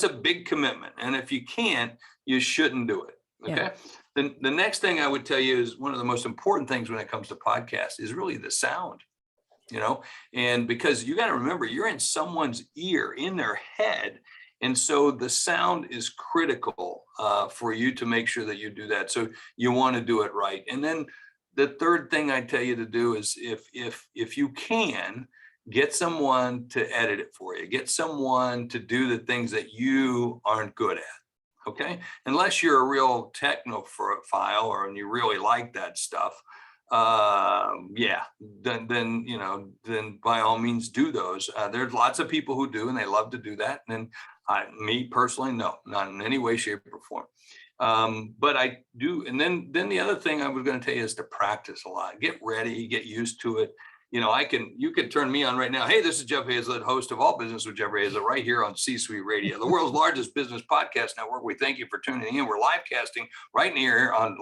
a big commitment. And if you can't, you shouldn't do it. Okay. Yeah. Then the next thing I would tell you is one of the most important things when it comes to podcasts is really the sound. And because you got to remember, you're in someone's ear, in their head. And so the sound is critical for you to make sure that you do that. So you want to do it right. And then the third thing I tell you to do is if you can, get someone to edit it for you, get someone to do the things that you aren't good at. Okay. Unless you're a real technophile and you really like that stuff. Then by all means do those. There's lots of people who do, and they love to do that. And me personally, no, not in any way, shape, or form. But I do. And then the other thing I was going to tell you is to practice a lot. Get ready, get used to it. You can turn me on right now. Hey, this is Jeff Hayzlett, host of All Business with Jeffrey Hayzlett, right here on Csuite Radio, the world's largest business podcast network. We thank you for tuning in. We're live casting right near on,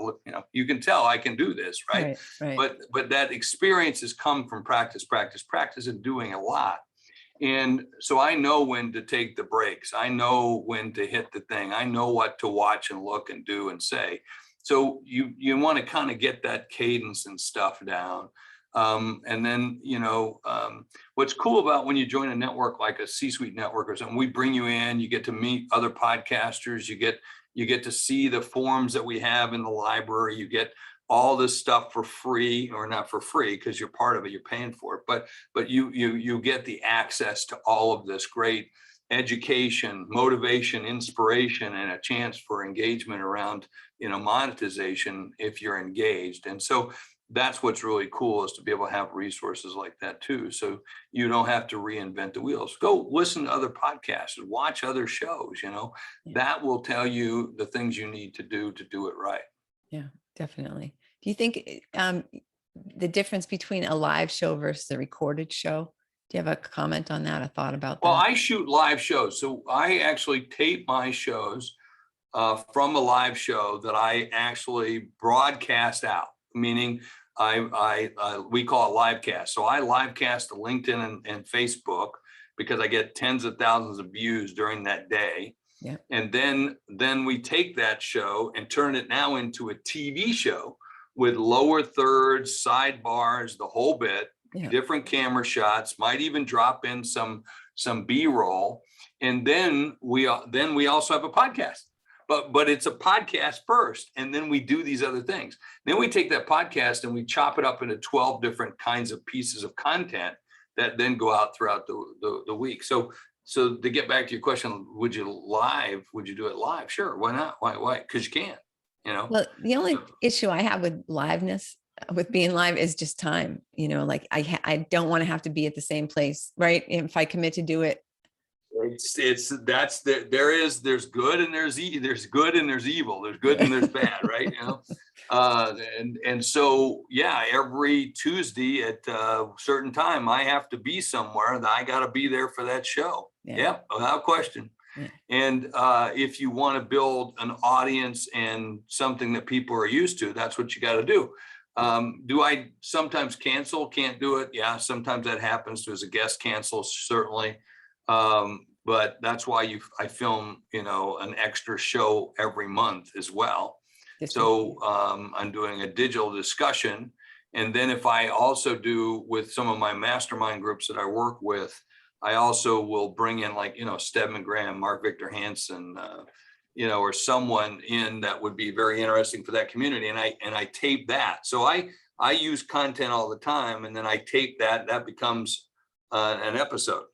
you can tell I can do this, right? But that experience has come from practice, and doing a lot. And so I know when to take the breaks. I know when to hit the thing. I know what to watch and look and do and say. So you want to kind of get that cadence and stuff down. And then, what's cool about when you join a network like a Csuite Network or something, we bring you in, you get to meet other podcasters, you get to see the forums that we have in the library, you get all this stuff for free, or not for free because you're part of it, you're paying for it, but you get the access to all of this great education, motivation, inspiration, and a chance for engagement around, monetization if you're engaged. And so that's what's really cool, is to be able to have resources like that too. So you don't have to reinvent the wheels. Go listen to other podcasts and watch other shows, that will tell you the things you need to do it right. Yeah, definitely. Do you think the difference between a live show versus a recorded show? Do you have a comment on that? A thought about that? Well, I shoot live shows. So I actually tape my shows from a live show that I actually broadcast out, meaning we call it live cast. So I live cast to LinkedIn and Facebook because I get tens of thousands of views during that day. Yeah. And then we take that show and turn it now into a TV show with lower thirds, sidebars, the whole bit, different camera shots, might even drop in some B-roll. And then we also have a podcast. But it's a podcast first, and then we do these other things. Then we take that podcast and we chop it up into 12 different kinds of pieces of content that then go out throughout the week. So so to get back to your question, would you do it live? Sure. Why not? Why? Because you can, Well, the only So issue I have with liveness, with being live, is just time. Like I don't want to have to be at the same place, right? If I commit to do it. there's good and there's good and there's evil. There's good and there's bad, right? And so, yeah, every Tuesday at a certain time, I have to be somewhere, and I got to be there for that show. Yeah, without question. Yeah. And if you want to build an audience and something that people are used to, that's what you got to do. Do I sometimes cancel? Can't do it? Yeah, sometimes that happens. There's a guest cancel, certainly. But that's why I film, an extra show every month as well. So I'm doing a digital discussion. And then if I also do with some of my mastermind groups that I work with, I also will bring in Stedman Graham, Mark Victor Hansen, or someone in that would be very interesting for that community. And I tape that. So I use content all the time, and then I tape that becomes an episode.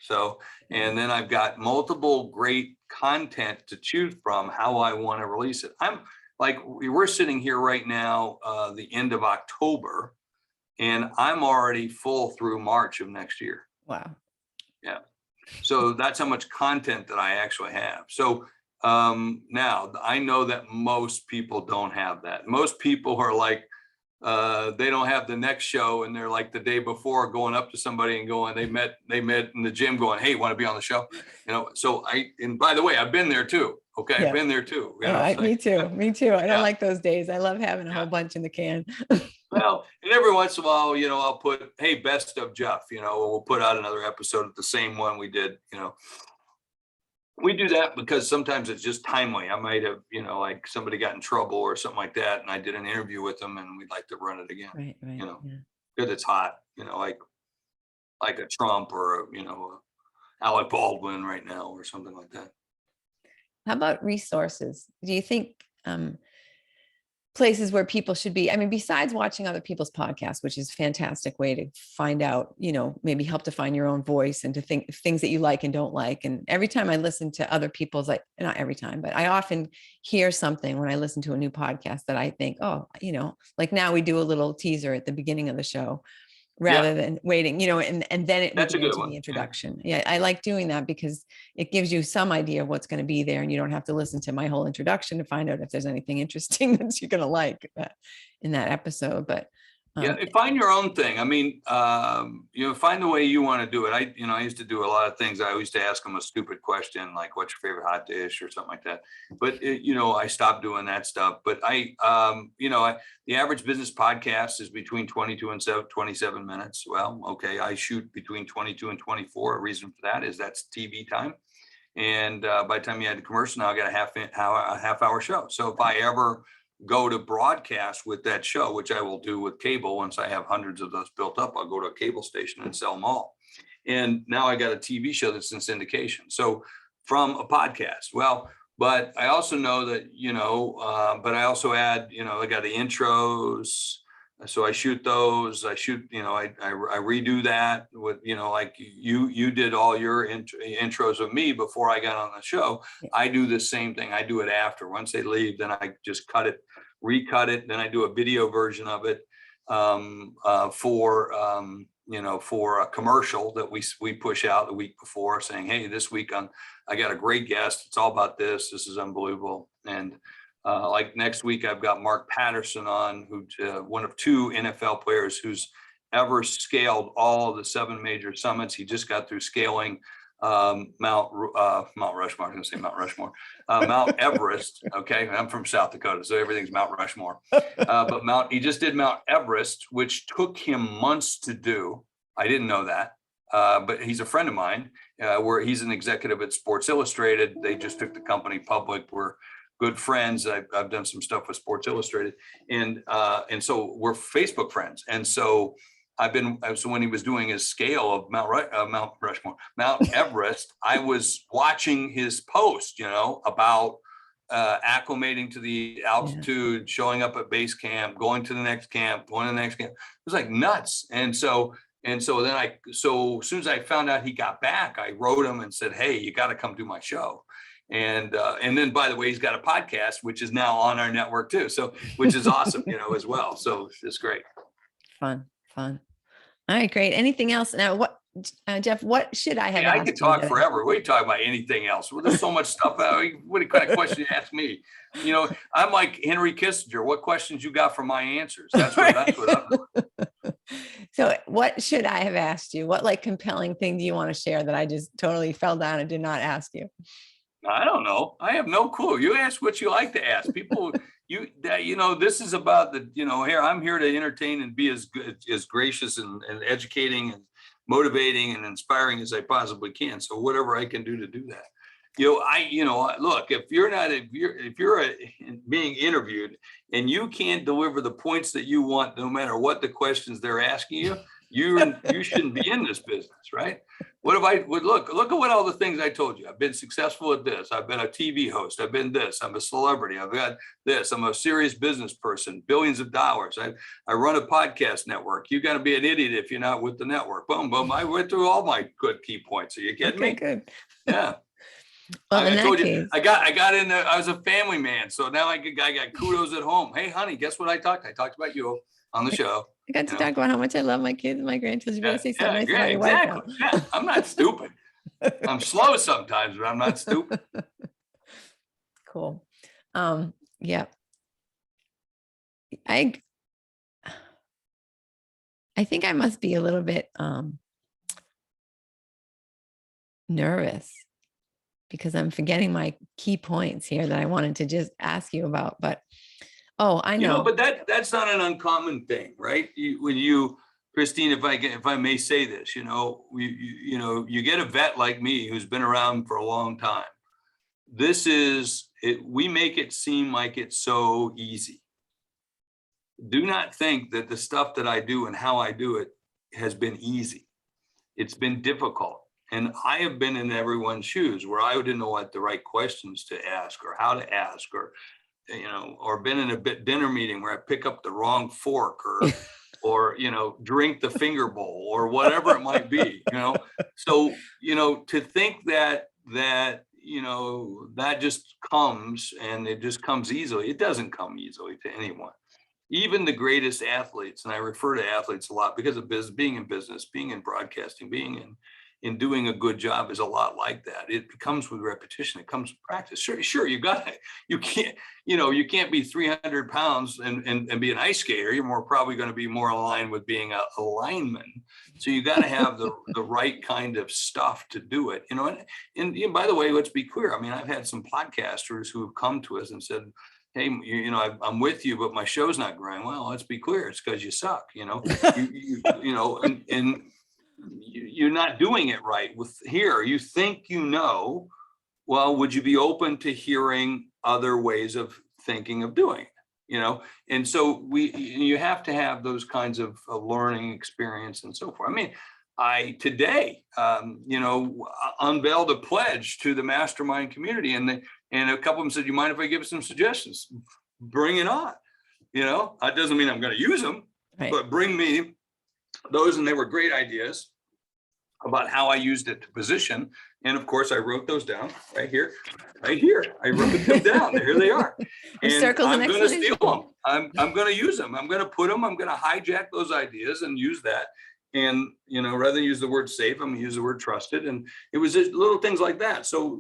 So, and then I've got multiple great content to choose from how I want to release it. We're sitting here right now, the end of October, and I'm already full through March of next year. Wow. Yeah. So that's how much content that I actually have. So now I know that most people don't have that. Most people are like, they don't have the next show, and they're like the day before going up to somebody and going, they met in the gym going, hey, want to be on the show? So and by the way, I've been there too. Okay. Yeah. I've been there too. Me too. I don't like those days. I love having a whole bunch in the can. Well, and every once in a while, I'll put, hey, best of Jeff, we'll put out another episode of the same one we did, We do that because sometimes it's just timely. I might have, like somebody got in trouble or something like that, and I did an interview with them, and we'd like to run it again. Right. Because it's hot, like a Trump or Alec Baldwin right now or something like that. How about resources? Do you think places where people should be? I mean, besides watching other people's podcasts, which is a fantastic way to find out, maybe help to find your own voice and to think things that you like and don't like. And every time I listen to other people's, not every time, but I often hear something when I listen to a new podcast that I think, oh, like now we do a little teaser at the beginning of the show rather than waiting, and then it moves into the introduction. Yeah. I like doing that because it gives you some idea of what's going to be there, and you don't have to listen to my whole introduction to find out if there's anything interesting that you're going to like in that episode. But find your own thing. I mean, find the way you want to do it. I used to do a lot of things. I used to ask them a stupid question, like, what's your favorite hot dish or something like that. But, I stopped doing that stuff. But the average business podcast is between 22 and 27 minutes. Well, okay. I shoot between 22 and 24. A reason for that is that's TV time. And by the time you had the commercial, now I got a half hour show. So if I ever go to broadcast with that show, which I will do with cable. Once I have hundreds of those built up, I'll go to a cable station and sell them all. And now I got a TV show that's in syndication. So from a podcast, but I also know that, but I also add, I got the intros. So I shoot those, I redo that with, like you did all your intros of me before I got on the show. I do the same thing. I do it after. Once they leave, then I just recut it. Then I do a video version of it for a commercial that we push out the week before saying, hey, this week I got a great guest. It's all about this. This is unbelievable. And like next week, I've got Mark Patterson on, who's one of two NFL players who's ever scaled all of the 7 major summits. He just got through scaling Mount Rushmore. I'm going to say Mount Rushmore, Mount Everest. Okay, I'm from South Dakota, so everything's Mount Rushmore. But he just did Mount Everest, which took him months to do. I didn't know that. But he's a friend of mine, where he's an executive at Sports Illustrated. They just took the company public. We're good friends. I've done some stuff with Sports Illustrated, and so we're Facebook friends. And so so when he was doing his scale of Mount Everest, I was watching his post, about acclimating to the altitude, showing up at base camp, going to the next camp, going to the next camp. It was like nuts. And so And so then so as soon as I found out he got back, I wrote him and said, hey, you got to come do my show. And then, by the way, he's got a podcast, which is now on our network too. So, which is awesome, as well. So it's great. Fun. All right, great. Anything else? Now, Jeff, what should I have asked I could you talk that forever. We talk about anything else. Well, there's so much stuff. What kind of question you ask me? I'm like Henry Kissinger. What questions you got for my answers? That's what I'm doing. So what should I have asked you? What like compelling thing do you want to share that I just totally fell down and did not ask you? I don't know. I have no clue. You ask what you like to ask people. This is about here. I'm here to entertain and be as good, as gracious and educating and motivating and inspiring as I possibly can. So whatever I can do to do that. Look, if you're being interviewed and you can't deliver the points that you want, no matter what the questions they're asking you, you shouldn't be in this business, right? What if I would look at what all the things I told you. I've been successful at this. I've been a TV host. I've been this. I'm a celebrity. I've got this. I'm a serious business person, billions of dollars. I run a podcast network. You got to be an idiot if you're not with the network. Boom, boom. I went through all my good key points. Are you kidding me? Good. Yeah. Well, I told you, I got in there. I was a family man. So now I got kudos at home. Hey, honey, guess what I talked about you on the show. I got to talk about how much I love my kids and my grandchildren. You better say something nice about your exactly. wife. Yeah, I'm not stupid. I'm slow sometimes, but I'm not stupid. Cool. Yeah. I think I must be a little bit nervous because I'm forgetting my key points here that I wanted to just ask you about. But I know. But that's not an uncommon thing, right? Christine, if I may say this, you get a vet like me who's been around for a long time. This is it. We make it seem like it's so easy. Do not think that the stuff that I do and how I do it has been easy. It's been difficult. And I have been in everyone's shoes where I didn't know what the right questions to ask or how to ask, or been in a dinner meeting where I pick up the wrong fork or drink the finger bowl or whatever it might be, So, to think that just comes and it just comes easily. It doesn't come easily to anyone. Even the greatest athletes, and I refer to athletes a lot because of being in business, being in broadcasting, being in doing a good job is a lot like that. It comes with repetition. It comes with practice. Sure. You can't be 300 pounds and be an ice skater. You're probably going to be more aligned with being a lineman. So you got to have the right kind of stuff to do it, and by the way, let's be clear. I mean, I've had some podcasters who have come to us and said, hey, I'm with you, but my show's not growing. Well, let's be clear. It's because you suck, and you're not doing it right you think, well, would you be open to hearing other ways of thinking of doing it, and so you have to have those kinds of learning experience and so forth. I mean, I today, unveiled a pledge to the mastermind community, and a couple of them said, "You mind if I give some suggestions?" Bring it on. That doesn't mean I'm going to use them, right, but bring me those, and they were great ideas about how I used it to position. And of course, I wrote those down right here. I wrote them down. Here they are. And I'm going to steal them. I'm going to use them. I'm going to put them. I'm going to hijack those ideas and use that. And, rather than use the word safe, I'm going to use the word trusted. And it was just little things like that. So,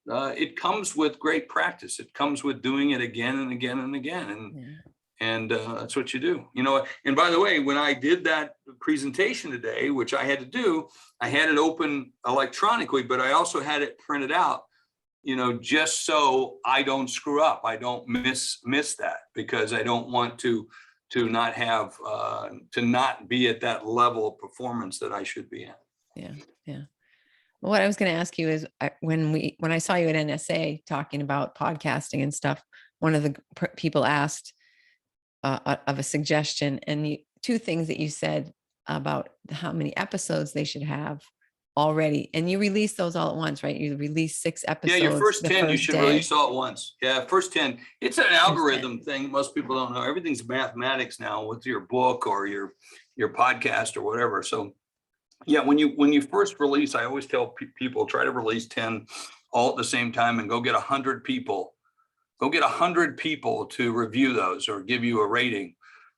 it comes with great practice. It comes with doing it again and again and again. And that's what you do, and by the way, when I did that presentation today, which I had to do, I had it open electronically, but I also had it printed out, just so I don't screw up. I don't miss that, because I don't want to not have, to not be at that level of performance that I should be in. Yeah. Well, what I was going to ask you is when I saw you at NSA talking about podcasting and stuff, one of the people asked, of a suggestion, and two things that you said about how many episodes they should have already, and you release those all at once, right? You release 6 episodes. Yeah, your first 10 you should release all at once. Yeah, first 10. It's an algorithm thing. Most people don't know. Everything's mathematics now with your book or your your podcast or whatever. So yeah, when you first release, I always tell people, try to release 10 all at the same time and go get 100 people. Go get 100 people to review those or give you a rating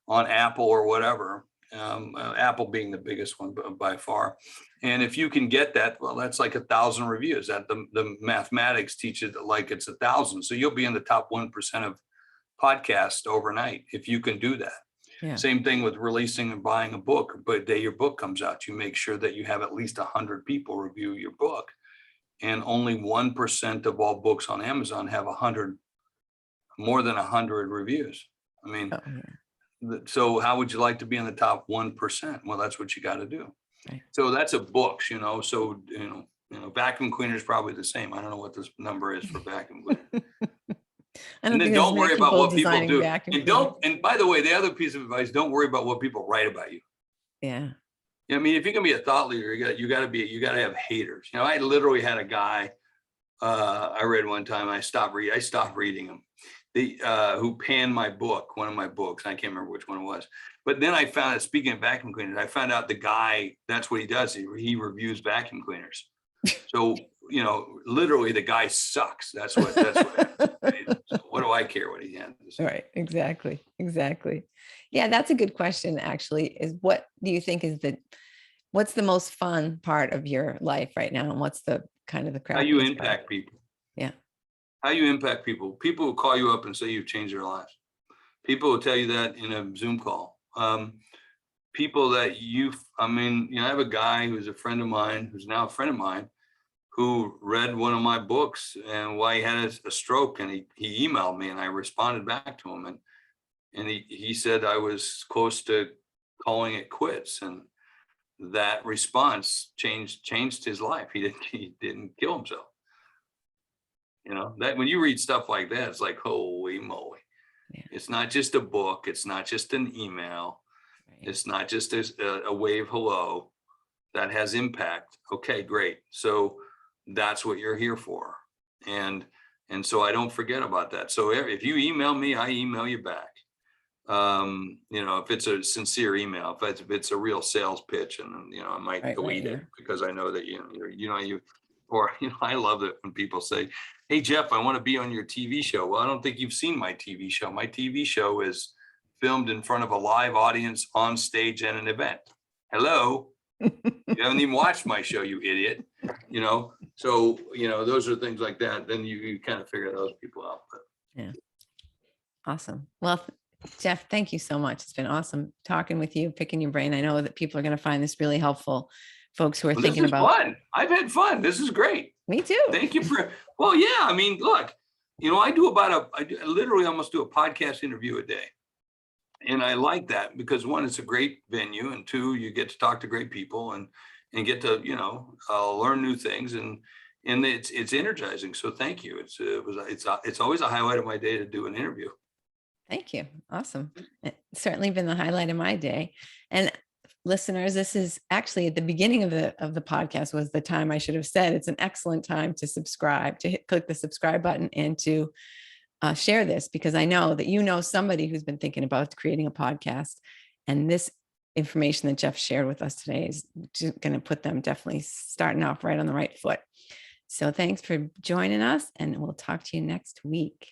on Apple or whatever. Apple being the biggest one by far. And if you can get that, well, that's like 1,000 reviews. That the mathematics teach it like it's 1,000. So you'll be in the top 1% of podcasts overnight if you can do that. Yeah. Same thing with releasing and buying a book. But the day your book comes out, you make sure that you have at least 100 people review your book. And only 1% of all books on Amazon have more than 100 reviews. I mean, so how would you like to be in the top 1%? Well, that's what you got to do. Right. So that's a books, so, vacuum cleaner is probably the same. I don't know what this number is for vacuum cleaner. And then don't worry about what people do. And by the way, the other piece of advice, don't worry about what people write about you. Yeah. I mean, if you're gonna be a thought leader, you got to have haters. I literally had a guy I read one time. I stopped reading him. Who panned my book, one of my books. I can't remember which one it was. But then I found out, speaking of vacuum cleaners, I found out the guy, that's what he does. He reviews vacuum cleaners. So, literally the guy sucks. That's what so what do I care what he has to say? Right. Exactly. Yeah. That's a good question, actually, is what do you think is what's the most fun part of your life right now? And what's the kind of the crap? How you impact people. Yeah. How you impact people. People will call you up and say you've changed their lives. People will tell you that in a Zoom call. People that I have a guy who's a friend of mine, who's now a friend of mine, who read one of my books and why he had a stroke, and he emailed me and I responded back to him. And he said I was close to calling it quits. And that response changed his life. He didn't kill himself. That when you read stuff like that, it's like, holy moly. Yeah. It's not just a book. It's not just an email. Right. It's not just a wave hello that has impact. Okay, great. So that's what you're here for. And so I don't forget about that. So if you email me, I email you back. If it's a sincere email, if it's a real sales pitch, and I might delete it because I know that I love it when people say, hey, Jeff, I want to be on your TV show. Well, I don't think you've seen my TV show. My TV show is filmed in front of a live audience on stage at an event. Hello. You haven't even watched my show, you idiot. So, those are things like that. Then you kind of figure those people out. But. Yeah. Awesome. Well, Jeff, thank you so much. It's been awesome talking with you, picking your brain. I know that people are going to find this really helpful. Folks who are thinking about. Fun. I've had fun. This is great. Me too. Thank you for. Well, yeah. I mean, look, I literally almost do a podcast interview a day, and I like that because one, it's a great venue, and two, you get to talk to great people and get to learn new things, and it's energizing. So thank you. It's always a highlight of my day to do an interview. Thank you. Awesome. It's certainly been the highlight of my day. And listeners, this is actually at the beginning of the podcast was the time I should have said. It's an excellent time to subscribe, click the subscribe button and to share this, because I know that somebody who's been thinking about creating a podcast, and this information that Jeff shared with us today is going to put them definitely starting off right on the right foot. So thanks for joining us, and we'll talk to you next week.